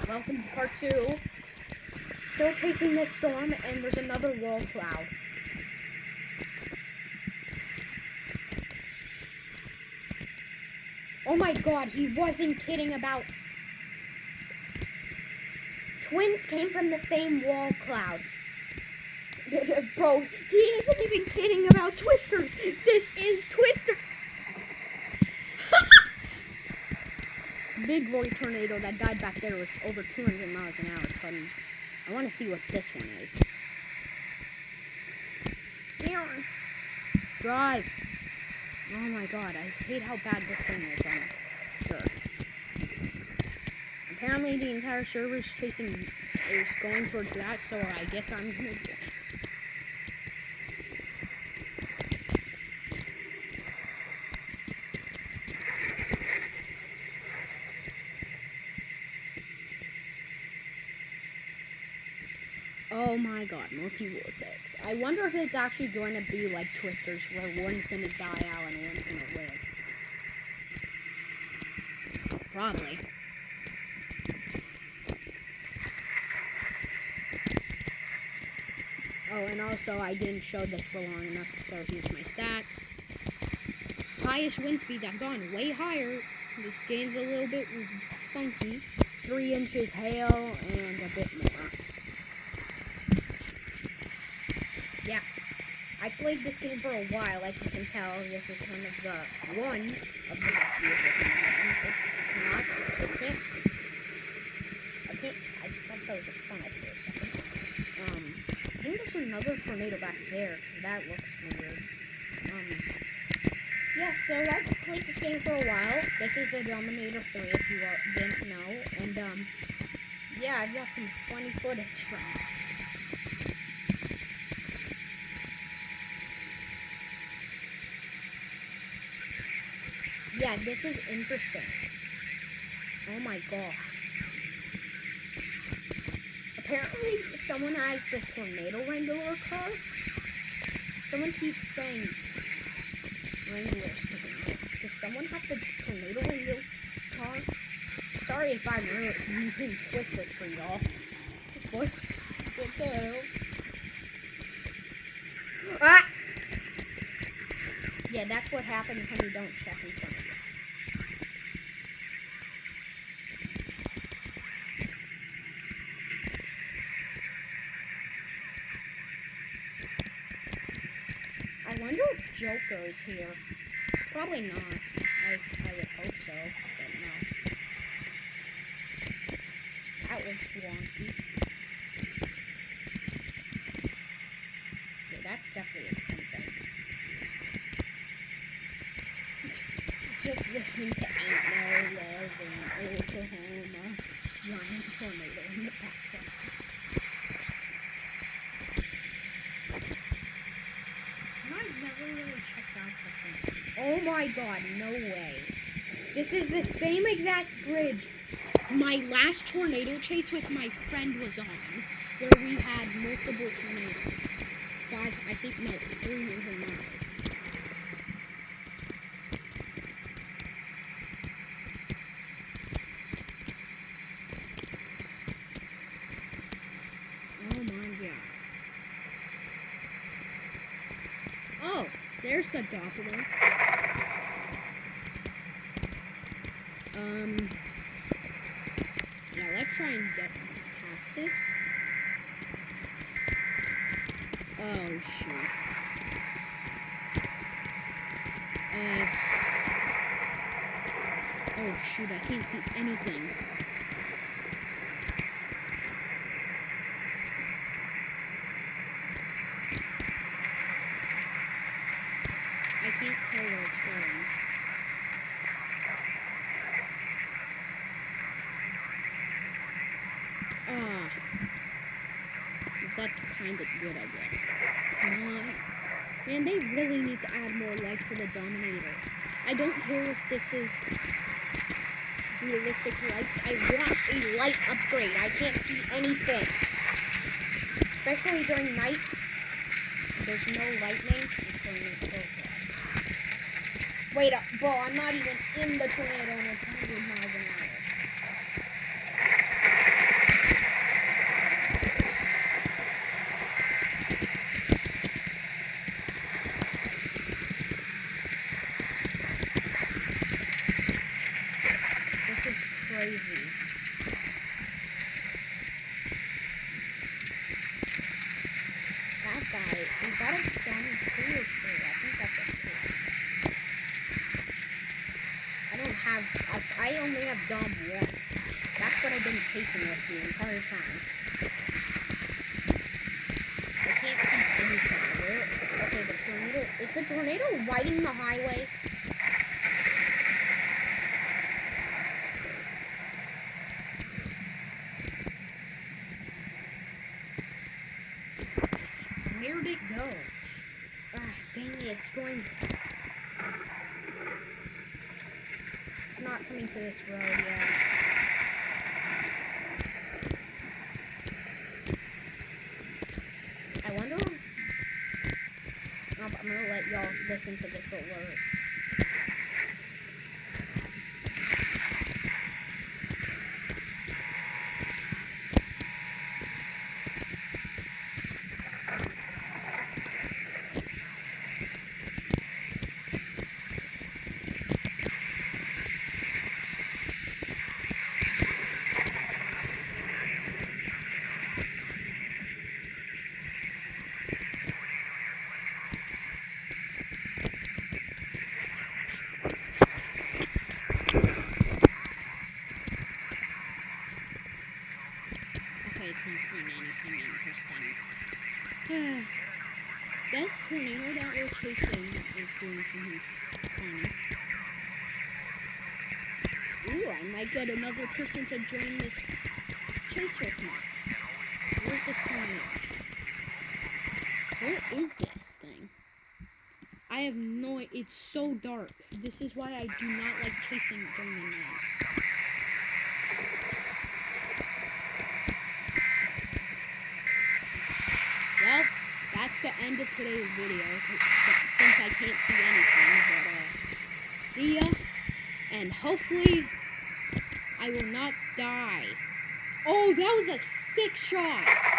Welcome to part 2. Still chasing this storm, and there's another wall cloud. Oh my god, he wasn't kidding about... Twins came from the same wall cloud. Bro, he isn't even kidding about twisters. This is twisters. Big Roy tornado that died back there was over 200 miles an hour. But I want to see what this one is. Drive. Oh my god, I hate how bad this thing is on dirt. Apparently the entire server is going towards that, so I guess I'm gonna do it. Oh my god, multi-vortex. I wonder if it's actually going to be like twisters, where one's going to die out and one's going to live. Probably. Oh, and also I didn't show this for long enough, so here's my stats. Highest wind speeds, I've gone way higher. This game's a little bit funky. 3 inches hail and a bit more. Yeah, I played this game for a while, as you can tell. This is one of the best vehicles in the game. It's not, I thought that was a funnel for a second. I think there's another tornado back there, because that looks weird. Yeah, so I've played this game for a while. This is the Dominator 3, if you didn't know. And, yeah, I've got some funny footage from it. Yeah, this is interesting. Oh my god. Apparently, someone has the Tornado Wrangler car. Someone keeps saying Wranglers. Does someone have the Tornado Wrangler car? Sorry if I'm ruining twisters for y'all. What the hell? Ah! Yeah, that's what happens when you don't check in front of you. I wonder if Joker is here. Probably not. I would hope so, but no. That looks wonky. Yeah, that's definitely something. Just listening to Ain't No Love in Oklahoma. Giant tornado in the background. I've never really checked out this thing. Oh my god, no way. This is the same exact bridge my last tornado chase with my friend was on, where we had multiple tornadoes. 300 miles. Oh my god. Oh, there's the Doppler. Yeah, let's try and get past this. Oh, shoot. Oh, shoot, I can't see anything. I can't tell where it's going. That's kind of good, I guess. Man, they really need to add more lights to the Dominator. I don't care if this is realistic lights. I want a light upgrade. I can't see anything. Especially during night. There's no lightning. It's going to be so bad. Wait up, bro, I'm not even in the tornado and it's 100 miles an hour. crazy. That guy, is that a dumb 2 or 3? I think that's a 2. I don't have, I only have dumb 1. That's what I've been chasing with the entire time. I can't see anything. Where, okay, the tornado, is the tornado riding the highway? Where'd it go? Ah, dang it, it's going... It's not coming to this road yet. I wonder... I'm gonna let y'all listen to this alert. It's not doing anything interesting. This tornado that we're chasing is doing something funny. Ooh, I might get another person to join this chase with me. Where's this tornado? Where is this thing? I have no... It's so dark. This is why I do not like chasing during the night. Well, that's the end of today's video, since I can't see anything, but, see ya, and hopefully, I will not die. Oh, that was a sick shot!